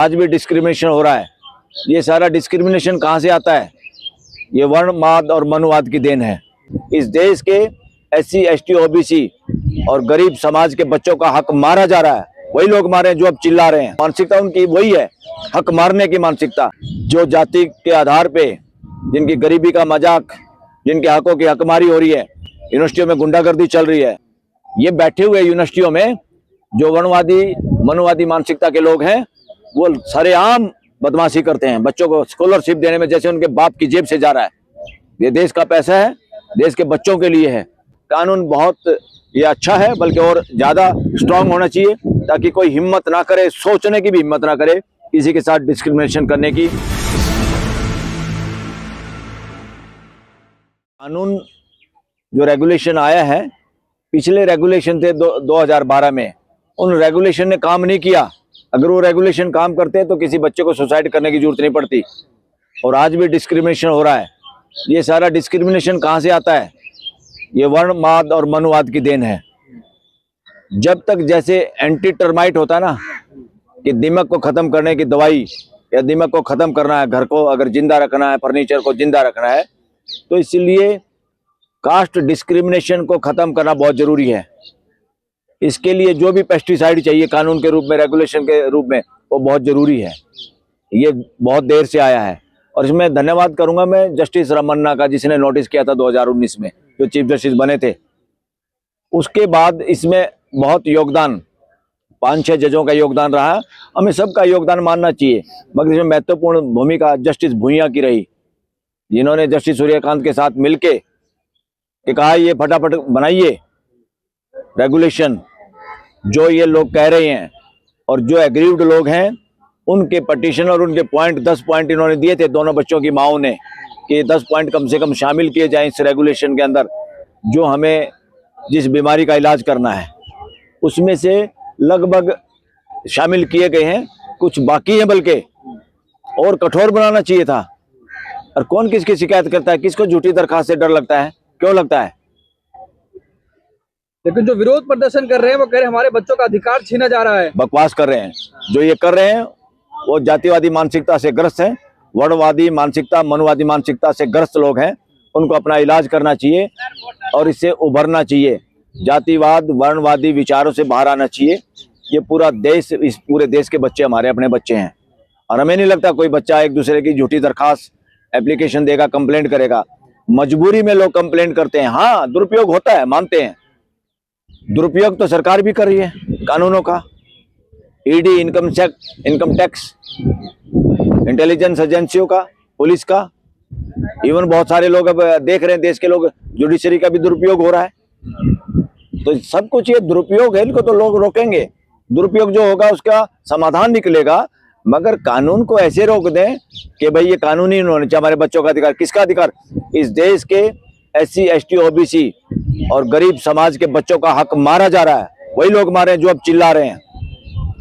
आज भी डिस्क्रिमिनेशन हो रहा है। ये सारा डिस्क्रिमिनेशन कहाँ से आता है? ये वर्णवाद और मनुवाद की देन है। इस देश के SC ST OBC और गरीब समाज के बच्चों का हक मारा जा रहा है। वही लोग मारे हैं जो अब चिल्ला रहे हैं। मानसिकता उनकी वही है, हक मारने की मानसिकता। जो जाति के आधार पे जिनकी गरीबी का मजाक, जिनके हकों की हकमारी हो रही है, यूनिवर्सिटियों में गुंडागर्दी चल रही है। ये बैठे हुए यूनिवर्सिटियों में जो वर्णवादी मनुवादी मानसिकता के लोग हैं, वो सरेआम बदमाशी करते हैं। बच्चों को स्कॉलरशिप देने में जैसे उनके बाप की जेब से जा रहा है। ये देश का पैसा है, देश के बच्चों के लिए है। कानून बहुत ये अच्छा है, बल्कि और ज्यादा स्ट्रांग होना चाहिए ताकि कोई हिम्मत ना करे, सोचने की भी हिम्मत ना करे किसी के साथ डिस्क्रिमिनेशन करने की। कानून जो रेगुलेशन आया है, पिछले रेगुलेशन थे 2012 में, उन रेगुलेशन ने काम नहीं किया। अगर वो रेगुलेशन काम करते तो किसी बच्चे को सुसाइड करने की जरूरत नहीं पड़ती। और आज भी डिस्क्रिमिनेशन हो रहा है। ये सारा डिस्क्रिमिनेशन कहाँ से आता है? ये वर्णवाद और मनुवाद की देन है। जब तक जैसे एंटी टर्माइट होता है ना, कि दीमक को खत्म करने की दवाई, या दीमक को खत्म करना है, घर को अगर जिंदा रखना है, फर्नीचर को जिंदा रखना है, तो इसलिए कास्ट डिस्क्रिमिनेशन को खत्म करना बहुत जरूरी है। इसके लिए जो भी पेस्टिसाइड चाहिए कानून के रूप में, रेगुलेशन के रूप में, वो बहुत जरूरी है। ये बहुत देर से आया है और इसमें धन्यवाद करूंगा मैं जस्टिस रमन्ना का, जिसने नोटिस किया था 2019 में, जो चीफ जस्टिस बने थे। उसके बाद इसमें बहुत योगदान, 5-6 जजों का योगदान रहा। हमें सबका योगदान मानना चाहिए, मगर इसमें महत्वपूर्ण भूमिका जस्टिस भुइयां की रही, जिन्होंने जस्टिस सूर्यकांत के साथ मिलके कहा ये फटाफट बनाइए रेगुलेशन जो ये लोग कह रहे हैं। और जो एग्रीव्ड लोग हैं उनके पटिशन और उनके पॉइंट 10 पॉइंट इन्होंने दिए थे दोनों बच्चों की माओं ने, कि 10 पॉइंट कम से कम शामिल किए जाएं इस रेगुलेशन के अंदर, जो हमें जिस बीमारी का इलाज करना है उसमें से लगभग शामिल किए गए हैं, कुछ बाकी है, बल्कि और कठोर बनाना चाहिए था। और कौन किसकी शिकायत करता है? किसको झूठी दरखास्त से डर लगता है? क्यों लगता है? लेकिन जो विरोध प्रदर्शन कर रहे हैं वो कह रहे हैं हमारे बच्चों का अधिकार छीना जा रहा है। बकवास कर रहे हैं। जो ये कर रहे हैं वो जातिवादी मानसिकता से ग्रस्त हैं, वर्णवादी मानसिकता, मनुवादी मानसिकता से ग्रस्त लोग हैं। उनको अपना इलाज करना चाहिए और इससे उभरना चाहिए। जातिवाद, वर्णवादी विचारों से बाहर आना चाहिए। ये पूरा देश, इस पूरे देश के बच्चे हमारे अपने बच्चे हैं और हमें नहीं लगता कोई बच्चा एक दूसरे की झूठी दरखास्त एप्लीकेशन देगा, कंप्लेंट करेगा। मजबूरी में लोग कंप्लेंट करते हैं। हाँ, दुरुपयोग होता है, मानते हैं। दुरुपयोग तो सरकार भी कर रही है कानूनों का। ईडी, इनकम टैक्स, इंटेलिजेंस एजेंसियों का, पुलिस का, इवन बहुत सारे लोग अब देख रहे हैं, देश के लोग, जुडिशरी का भी दुरुपयोग हो रहा है। तो सब कुछ ये दुरुपयोग है, इनको तो लोग रोकेंगे। दुरुपयोग जो होगा उसका समाधान निकलेगा, मगर कानून को ऐसे रोक दें कि भाई ये कानूनी होना चाहिए। हमारे बच्चों का अधिकार, किसका अधिकार? इस देश के SC ST OBC और गरीब समाज के बच्चों का हक मारा जा रहा है। वही लोग मारे हैं जो अब चिल्ला रहे हैं।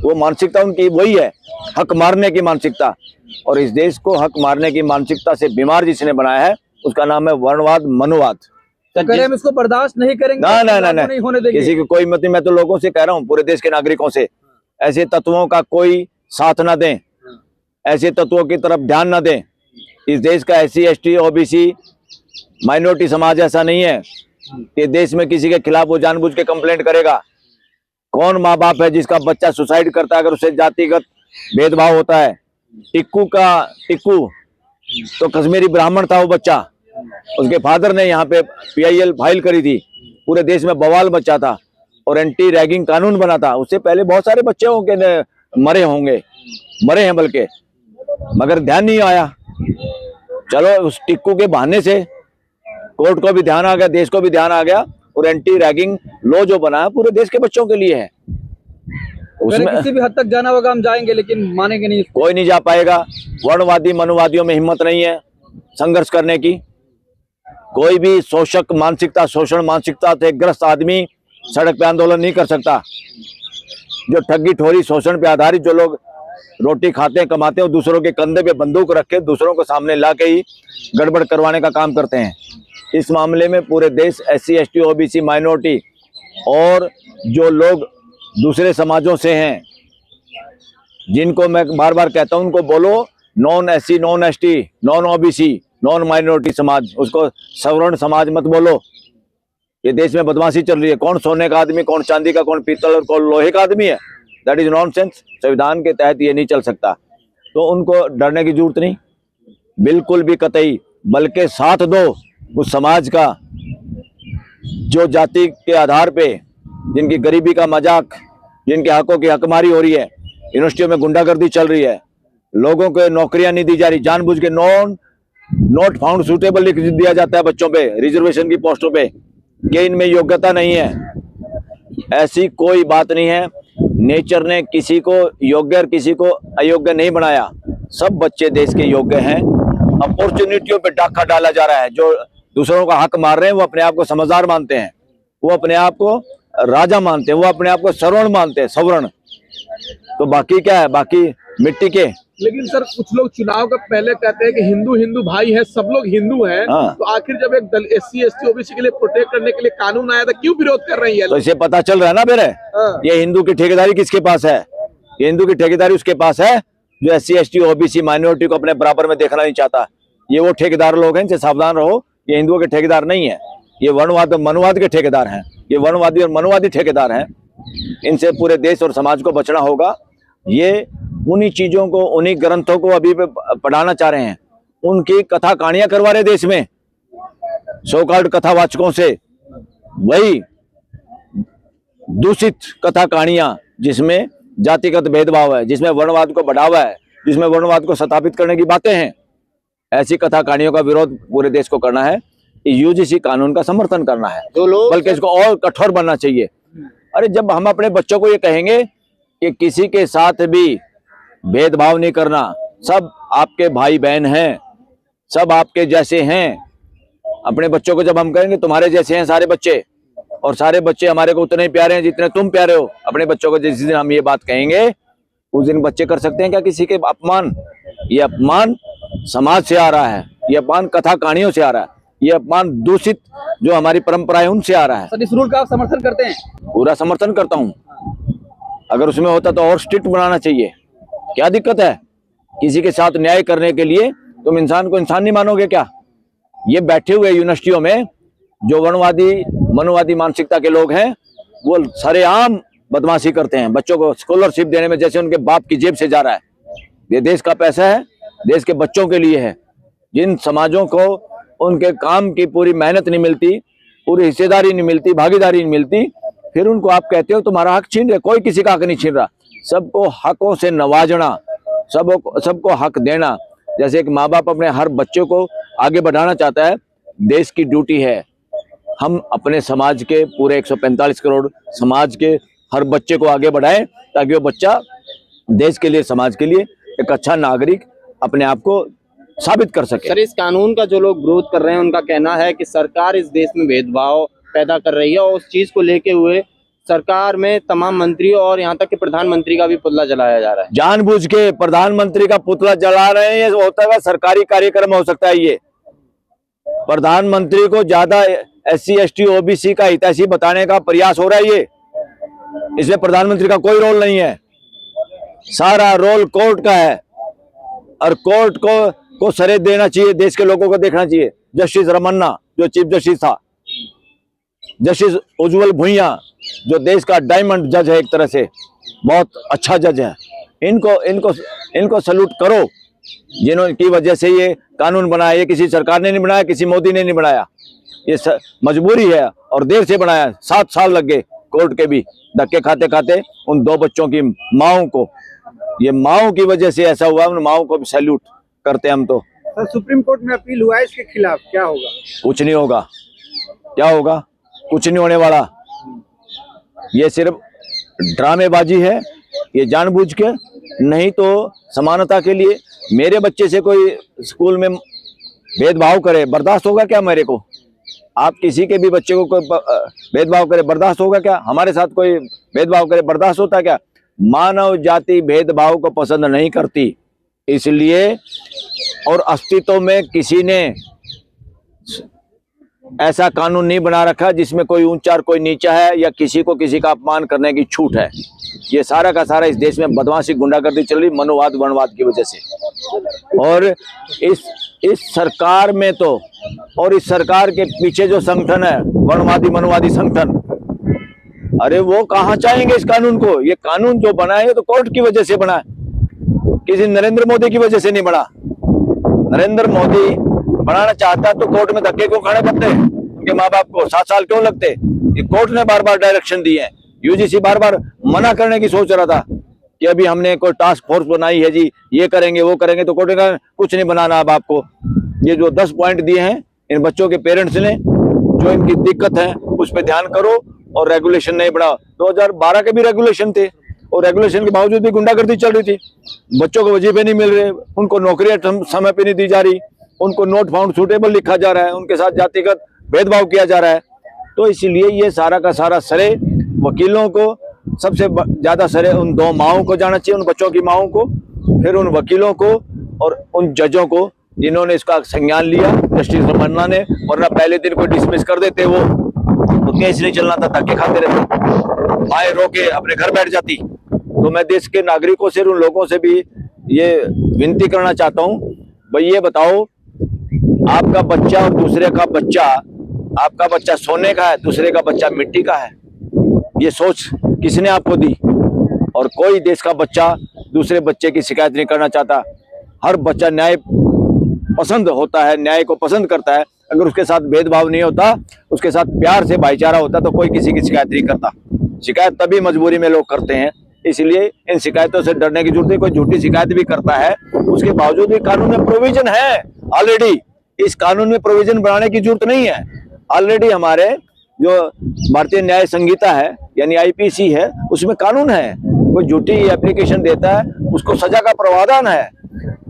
वो मानसिकता उनकी वही है, हक मारने की मानसिकता। और इस देश को हक मारने की मानसिकता से बीमार जिसने बनाया है, उसका नाम है वर्णवाद, मनुवाद। तो कह रहे हम इसको बर्दाश्त नहीं करेंगे, ना, नहीं होने देंगे। किसी की कोई मत नहीं। मैं तो लोगों से कह रहा हूँ, पूरे देश के नागरिकों से, ऐसे तत्वों का कोई साथ ना दें, ऐसे तत्वों की तरफ ध्यान ना दें। इस देश का SC ST OBC माइनॉरिटी समाज ऐसा नहीं है कि देश में किसी के खिलाफ वो जानबूझ के कंप्लेंट करेगा। कौन माँ बाप है जिसका बच्चा सुसाइड करता है अगर उससे जातिगत भेदभाव होता है? टिक्कू तो कश्मीरी ब्राह्मण था वो बच्चा, उसके फादर ने यहाँ पे PIL फाइल करी थी, पूरे देश में बवाल मचा था और एंटी रैगिंग कानून बना था। उससे पहले बहुत सारे बच्चे होंगे मरे हैं बल्कि, मगर ध्यान नहीं आया। चलो उस टिक्कू के बहाने से कोर्ट को भी ध्यान आ गया, देश को भी ध्यान आ गया, और एंटी रैगिंग लॉ जो बना है पूरे देश के बच्चों के लिए है। उसमें किसी भी हद तक जाना होगा हम जाएंगे, लेकिन मानेंगे नहीं। कोई नहीं जा पाएगा। वर्णवादी मनुवादियों में हिम्मत नहीं है संघर्ष करने की। कोई भी शोषण मानसिकता से ग्रस्त आदमी सड़क पे आंदोलन नहीं कर सकता। जो ठगी ठोरी शोषण पे आधारित जो लोग रोटी खाते हैं, कमाते हैं, दूसरों के कंधे पे बंदूक रख के दूसरों को सामने ला के ही गड़बड़ करवाने का काम करते हैं। इस मामले में पूरे देश SC ST OBC माइनॉरिटी और जो लोग दूसरे समाजों से हैं, जिनको मैं बार बार कहता हूं उनको बोलो non SC, non ST, non OBC, non minority समाज, उसको सवर्ण समाज मत बोलो। ये देश में बदमाशी चल रही है। कौन सोने का आदमी, कौन चांदी का, कौन पीतल और कौन लोहे का आदमी है? That is nonsense. संविधान के तहत ये नहीं चल सकता। तो उनको डरने की जरूरत नहीं, बिल्कुल भी कतई, बल्कि साथ दो उस समाज का जो जाति के आधार पे जिनकी गरीबी का मजाक, जिनके हकों की हकमारी हो रही है, यूनिवर्सिटियों में गुंडागर्दी चल रही है, लोगों को नौकरियां नहीं दी जा रही, जानबूझ के नॉट फाउंड सूटेबल लिख दिया जाता है बच्चों पे, रिजर्वेशन की पोस्टों पे, कि इनमें योग्यता नहीं है। ऐसी कोई बात नहीं है। नेचर ने किसी को योग्य और किसी को अयोग्य नहीं बनाया। सब बच्चे देश के योग्य हैं। अपॉर्चुनिटियों पे डाका डाला जा रहा है। जो दूसरों का हक मार रहे हैं वो अपने आप को समझदार मानते हैं, वो अपने आप को राजा मानते हैं, वो अपने आप को सवर्ण मानते हैं, सवर्ण। तो बाकी क्या है? बाकी मिट्टी के। लेकिन सर कुछ लोग चुनाव का पहले कहते हैं कि हिंदू हिंदू भाई है, सब लोग हिंदू हैं। हाँ। तो आखिर जब एक दल एससी एसटी ओबीसी के लिए प्रोटेक्ट करने के लिए कानून आया था, क्यों विरोध कर रही है? तो इसे पता चल रहा है ना मेरे, हाँ। ये हिंदू की ठेकेदारी किसके पास है? ये हिंदू की ठेकेदारी उसके पास है जो एससी एसटी ओबीसी माइनॉरिटी को अपने बराबर में देखना नहीं चाहता। ये वो ठेकेदार लोग हैं, इनसे सावधान रहो। ये हिंदुओं के ठेकेदार नहीं है, ये वर्णवाद और मनुवाद के ठेकेदार हैं। ये वर्णवादी और मनुवादी ठेकेदार हैं। इनसे पूरे देश और समाज को बचना होगा। ये उन्हीं चीजों को, उन्हीं ग्रंथों को अभी पे पढ़ाना चाह रहे हैं। उनकी कथा कहानियां करवा रहे देश में सो कॉल्ड कथावाचकों से, वही दूषित कथा कहानियां जिसमें जातिगत भेदभाव है, जिसमें वर्णवाद को बढ़ावा है, जिसमें वर्णवाद को स्थापित करने की बातें हैं। ऐसी कथा कहानियों का विरोध पूरे देश को करना है। यूजीसी कानून का समर्थन करना है, बल्कि इसको और कठोर बनना चाहिए। अरे जब हम अपने बच्चों को ये कहेंगे कि किसी के साथ भी भेदभाव नहीं करना, सब आपके भाई बहन हैं, सब आपके जैसे हैं। अपने बच्चों को जब हम कहेंगे तुम्हारे जैसे हैं सारे बच्चे, और सारे बच्चे हमारे को उतने ही प्यारे हैं जितने तुम प्यारे हो, अपने बच्चों को जिस दिन हम ये बात कहेंगे उस दिन बच्चे कर सकते हैं क्या किसी के अपमान? ये अपमान समाज से आ रहा है, ये अपमान कथा कहानियों से आ रहा है, ये अपमान दूषित जो हमारी परंपरा है उनसे आ रहा है। सर इस रूल का आप समर्थन करते हैं? पूरा समर्थन करता हूँ। अगर उसमें होता तो और स्ट्रिक्ट बनाना चाहिए। क्या दिक्कत है? किसी के साथ न्याय करने के लिए तुम इंसान को इंसान नहीं मानोगे क्या? ये बैठे हुए यूनिवर्सिटियों में जो वर्णवादी मनुवादी मानसिकता के लोग हैं वो सरेआम बदमाशी करते हैं। बच्चों को स्कॉलरशिप देने में जैसे उनके बाप की जेब से जा रहा है। ये देश का पैसा है, देश के बच्चों के लिए है। जिन समाजों को उनके काम की पूरी मेहनत नहीं मिलती, पूरी हिस्सेदारी नहीं मिलती, भागीदारी नहीं मिलती, फिर उनको आप कहते हो तुम्हारा हक छीन रहे। कोई किसी का हक नहीं छीन रहा। सबको हकों से नवाजना, सबको हक देना। जैसे एक माँ बाप अपने हर बच्चे को आगे बढ़ाना चाहता है, देश की ड्यूटी है हम अपने समाज के पूरे 145 करोड़ समाज के हर बच्चे को आगे बढ़ाएं, ताकि वो बच्चा देश के लिए, समाज के लिए एक अच्छा नागरिक अपने आप को साबित कर सके। सर इस कानून का जो लोग विरोध कर रहे हैं उनका कहना है कि सरकार इस देश में भेदभाव पैदा कर रही है, और उस चीज को लेके हुए सरकार में तमाम मंत्रियों और यहाँ तक कि प्रधानमंत्री का भी पुतला जलाया जा रहा है। जानबूझ के प्रधानमंत्री का पुतला जला रहे हैं। ये होता है सरकारी कार्यक्रम हो सकता है। ये प्रधानमंत्री को ज्यादा एससी एसटी ओबीसी का हितैषी बताने का प्रयास हो रहा है। ये इसमें प्रधानमंत्री का कोई रोल नहीं है, सारा रोल कोर्ट का है, और कोर्ट को सरे देना चाहिए, देश के लोगों को देखना चाहिए। जस्टिस रमन्ना जो चीफ जस्टिस था, जस्टिस उज्जवल भुइयां जो देश का डायमंड जज है, एक तरह से बहुत अच्छा जज है, इनको सल्यूट करो, जिन्होंने की वजह से ये कानून बनाया। ये किसी सरकार ने नहीं बनाया, किसी मोदी ने नहीं बनाया, ये मजबूरी है और देर से बनाया। 7 साल लग गए कोर्ट के भी धक्के खाते खाते उन 2 बच्चों की माओं को। ये माओं की वजह से ऐसा हुआ। उन माओं को भी सैल्यूट करते हैं हम तो। सर सुप्रीम कोर्ट में अपील हुआ है इसके खिलाफ, क्या होगा? कुछ नहीं होगा। क्या होगा? कुछ नहीं होने वाला। ये सिर्फ ड्रामेबाजी है, ये जानबूझ के। नहीं तो समानता के लिए मेरे बच्चे से कोई स्कूल में भेदभाव करे, बर्दाश्त होगा क्या मेरे को? आप किसी के भी बच्चे को कोई भेदभाव करे, बर्दाश्त होगा क्या? हमारे साथ कोई भेदभाव करे, बर्दाश्त होता क्या? मानव जाति भेदभाव को पसंद नहीं करती, इसलिए और अस्तित्व में किसी ने ऐसा कानून नहीं बना रखा जिसमें कोई ऊंचा और कोई नीचा है या किसी को किसी का अपमान करने की छूट है। ये सारा का सारा इस देश में बदमाशी गुंडागर्दी चल रही मनोवाद वनवाद की वजह से। और इस सरकार में तो, और इस सरकार के पीछे जो संगठन है वनवादी मनोवादी संगठन, अरे वो कहाँ चाहेंगे इस कानून को। ये कानून जो बना है तो कोर्ट की वजह से बना है, किसी नरेंद्र मोदी की वजह से नहीं बना। नरेंद्र मोदी बनाना चाहता तो कोर्ट में धक्के क्यों खड़े करते, उनके माँ बाप को 7 साल क्यों लगते। ये कोर्ट ने बार बार डायरेक्शन दिए हैं। यूजीसी बार बार मना करने की सोच रहा था कि अभी हमने कोई टास्क फोर्स बनाई है जी, ये करेंगे वो करेंगे, तो कोर्ट ने कहा कुछ नहीं बनाना अब आपको। ये जो 10 पॉइंट दिए हैं इन बच्चों के पेरेंट्स ने, जो इनकी दिक्कत है उस पर ध्यान करो और रेगुलेशन नहीं बढ़ाओ। 2012 के भी रेगुलेशन थे और रेगुलेशन के बावजूद भी गुंडागर्दी चल रही थी। बच्चों को वजीफे नहीं मिल रहे, उनको नौकरियां समय पे नहीं दी जा रही, उनको नोट फाउंड सूटेबल लिखा जा रहा है, उनके साथ जातिगत भेदभाव किया जा रहा है। तो इसलिए ये सारा का सारा श्रेय वकीलों को, सबसे ज्यादा श्रेय उन 2 माओं को जाना चाहिए, उन बच्चों की माओं को, फिर उन वकीलों को और उन जजों को जिन्होंने इसका संज्ञान लिया। जस्टिस रमन्ना ने, वरना पहले दिन को डिसमिस कर देते वो, तो केस नहीं चलना था, धक्के खाते रहते, माए रो के अपने घर बैठ जाती। तो मैं देश के नागरिकों से, उन लोगों से भी ये विनती करना चाहता हूँ, भाई ये बताओ, आपका बच्चा और दूसरे का बच्चा, आपका बच्चा सोने का है, दूसरे का बच्चा मिट्टी का है, ये सोच किसने आपको दी। और कोई देश का बच्चा दूसरे बच्चे की शिकायत नहीं करना चाहता। हर बच्चा न्याय पसंद होता है, न्याय को पसंद करता है। अगर उसके साथ भेदभाव नहीं होता, उसके साथ प्यार से भाईचारा होता, तो कोई किसी की शिकायत नहीं करता। शिकायत तभी मजबूरी में लोग करते हैं। इसलिए इन शिकायतों से डरने की जरूरत है। कोई झूठी शिकायत भी करता है, उसके बावजूद भी कानून में प्रोविजन है ऑलरेडी। इस कानून में प्रोविजन बनाने की जरूरत नहीं है। ऑलरेडी हमारे जो भारतीय न्याय संहिता है यानी आईपीसी है, उसमें कानून है। कोई झूठी एप्लीकेशन देता है उसको सजा का प्रावधान है,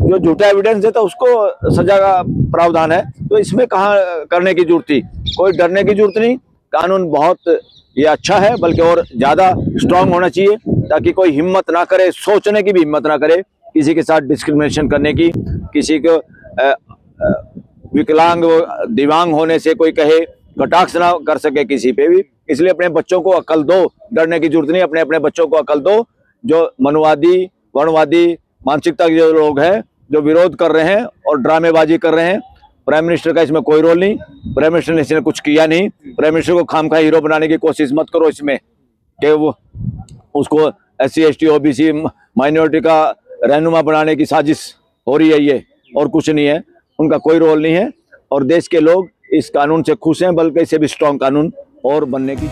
जो झूठा एविडेंस देता है उसको सजा का प्रावधान है। तो इसमें कहाँ करने की जरूरत थी, कोई डरने की जरूरत नहीं। कानून बहुत ये अच्छा है, बल्कि और ज्यादा स्ट्रांग होना चाहिए, ताकि कोई हिम्मत ना करे, सोचने की भी हिम्मत ना करे किसी के साथ डिस्क्रिमिनेशन करने की, किसी को विकलांग दिव्यांग होने से कोई कहे, कटाक्ष ना कर सके किसी पे भी। इसलिए अपने बच्चों को अकल दो, डरने की जरूरत नहीं। अपने बच्चों को अकल दो। जो मनवादी वर्णवादी मानसिकता के जो लोग हैं, जो विरोध कर रहे हैं और ड्रामेबाजी कर रहे हैं, प्राइम मिनिस्टर का इसमें कोई रोल नहीं। प्राइम मिनिस्टर ने इसने कुछ किया नहीं। प्राइम मिनिस्टर को खामखा हीरो बनाने की कोशिश मत करो इसमें, कि वो उसको SC ST OBC माइनॉरिटी का रहनुमा बनाने की साजिश हो रही है ये, और कुछ नहीं है। उनका कोई रोल नहीं है और देश के लोग इस कानून से खुश हैं, बल्कि इससे भी स्ट्रॉन्ग कानून और बनने की